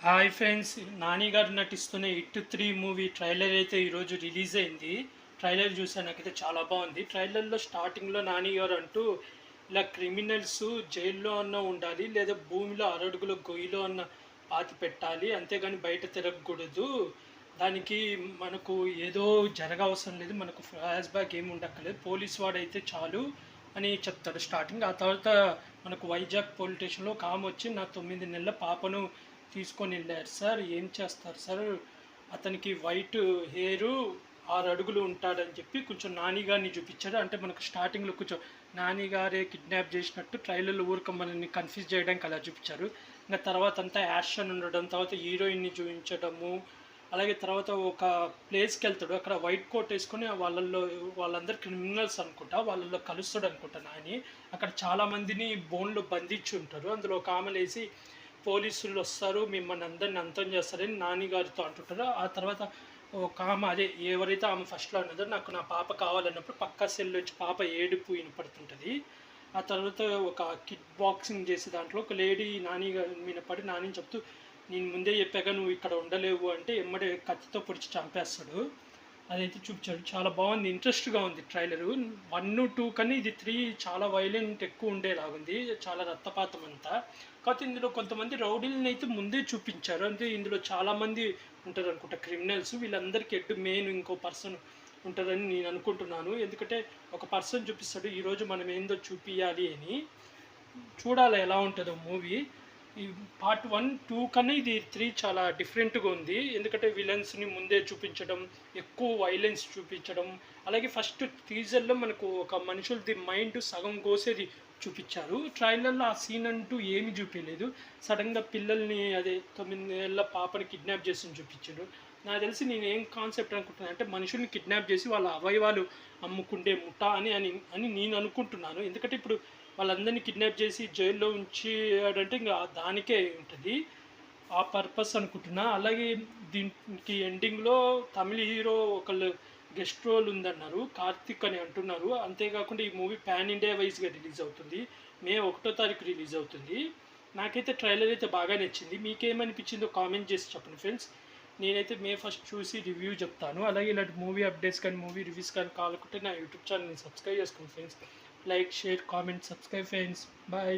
Hi friends, Nani గారు నటిస్తున్న hit 3 movie trailer అయితే ఈరోజు రిలీజ్ అయింది. ట్రైలర్ చూసాను, నాకైతే చాలా బాగుంది. ట్రైలర్లో స్టార్టింగ్లో నాని గారు అంటూ ఇలా క్రిమినల్స్ జైల్లో అన్న ఉండాలి, లేదా భూమిలో అరడుగుల గొయ్యిలో అన్న పాతి పెట్టాలి, అంతేగాని బయట తిరగకూడదు. దానికి మనకు ఏదో జరగవసరం లేదు, మనకు ఫ్లాష్ బ్యాక్ ఏమి ఉండక్కలేదు, పోలీస్ వాడైతే చాలు అని చెప్తాడు స్టార్టింగ్. ఆ తర్వాత మనకు వైజాగ్ పోలీస్ స్టేషన్లో ఒక ఆమె వచ్చి, నా 9 నెలల పాపను తీసుకొని వెళ్ళారు సార్, ఏం చేస్తారు సార్, అతనికి వైట్ హెయిర్ 6 అడుగులు ఉంటాడని చెప్పి కొంచెం నాని గారిని చూపించాడు. అంటే మనకు స్టార్టింగ్లో కొంచెం నాని గారే కిడ్నాప్ చేసినట్టు ట్రైలర్లో ఊరిక మనల్ని కన్ఫ్యూజ్ చేయడానికి అలా చూపించారు. ఇంకా తర్వాత అంతా యాక్షన్ ఉండడం, తర్వాత హీరోయిన్ని చూపించడము, అలాగే తర్వాత ఒక ప్లేస్కి వెళ్తాడు, అక్కడ వైట్ కోట్ వేసుకొని వాళ్ళందరూ క్రిమినల్స్ అనుకుంటా, వాళ్ళల్లో కలుస్తాడు అనుకుంటా నాని. అక్కడ చాలామందిని బోన్లో బంధించి ఉంటారు, అందులో ఒక ఆమె లేసి పోలీసులు వస్తారు, మిమ్మల్ని అందరిని అంతం చేస్తారని నాని గారితో అంటుంటారు. ఆ తర్వాత ఒక ఆమె, అదే ఎవరైతే ఆమె ఫస్ట్లో ఉన్నదో, నాకు నా పాప కావాలన్నప్పుడు పక్కా సెల్ వచ్చి పాప ఏడుపు వినపడుతుంటుంది. ఆ తర్వాత ఒక కిడ్ బాక్సింగ్ చేసే దాంట్లో ఒక లేడీ నాని మీద పడి నాని చెప్తూ, నేను ముందే చెప్పాక నువ్వు ఇక్కడ ఉండలేవు అంటే ఎమ్మడే కత్తితో పొడిచి చంపేస్తాడు. అదైతే చూపించాడు, చాలా బాగుంది, ఇంట్రెస్ట్గా ఉంది ట్రైలరు. 1, 2 కన్నా ఇది 3 చాలా వైలెంట్ ఎక్కువ ఉండేలాగుంది, చాలా రక్తపాతం అంతా. కాకపోతే ఇందులో కొంతమంది రౌడీలను అయితే ముందే చూపించారు, అంటే ఇందులో చాలామంది ఉంటారు అనుకుంటా క్రిమినల్స్, వీళ్ళందరికీ మెయిన్ ఇంకో పర్సన్ ఉంటుందని నేను అనుకుంటున్నాను. ఎందుకంటే ఒక పర్సన్ చూపిస్తాడు, ఈరోజు మనం ఏందో చూపించాలి అని. చూడాలి ఎలా ఉంటుందో మూవీ. ఈ పార్ట్ 1, 2 కన్నా ఇది 3 చాలా డిఫరెంట్గా ఉంది. ఎందుకంటే విలన్స్ని ముందే చూపించడం, ఎక్కువ వైలెన్స్ చూపించడం, అలాగే ఫస్ట్ టీజర్లో మనకు ఒక మనుషులది మైండ్ సగం కోసేది చూపించారు. ట్రైలర్లో ఆ సీన్ అంటూ ఏమి చూపించలేదు. సడన్గా పిల్లల్ని, అదే 9 ఏళ్ళ పాపని కిడ్నాప్ చేసి చూపించాడు. నాకు తెలిసి నేను ఏం కాన్సెప్ట్ అనుకుంటున్నాను అంటే, మనుషుల్ని కిడ్నాప్ చేసి వాళ్ళ అవయవాలు అమ్ముకుండే ముఠా అని అని అని నేను అనుకుంటున్నాను. ఎందుకంటే ఇప్పుడు వాళ్ళందరినీ కిడ్నాప్ చేసి జైల్లో ఉంచాడంటే ఇంకా దానికే ఉంటుంది, ఆ పర్పస్ అనుకుంటున్నా. అలాగే దీనికి ఎండింగ్లో తమిళ హీరో ఒకళ్ళు గెస్ట్ రోల్ ఉందన్నారు, కార్తిక్ అని అంటున్నారు. అంతేకాకుండా ఈ మూవీ పాన్ ఇండియా వైజ్గా రిలీజ్ అవుతుంది, మే 1వ తారీఖు రిలీజ్ అవుతుంది. నాకైతే ట్రైలర్ అయితే బాగా నచ్చింది. మీకేమనిపించిందో కామెంట్ చేసి చెప్పండి ఫ్రెండ్స్. నేనైతే మే 1 చూసి రివ్యూ చెప్తాను. అలాగే ఇలాంటి మూవీ అప్డేట్స్ కానీ మూవీ రివ్యూస్ కానీ కావాలనుకుంటే నా యూట్యూబ్ ఛానల్ని సబ్స్క్రైబ్ చేసుకోండి friends. Like, share, comment, subscribe friends. Bye.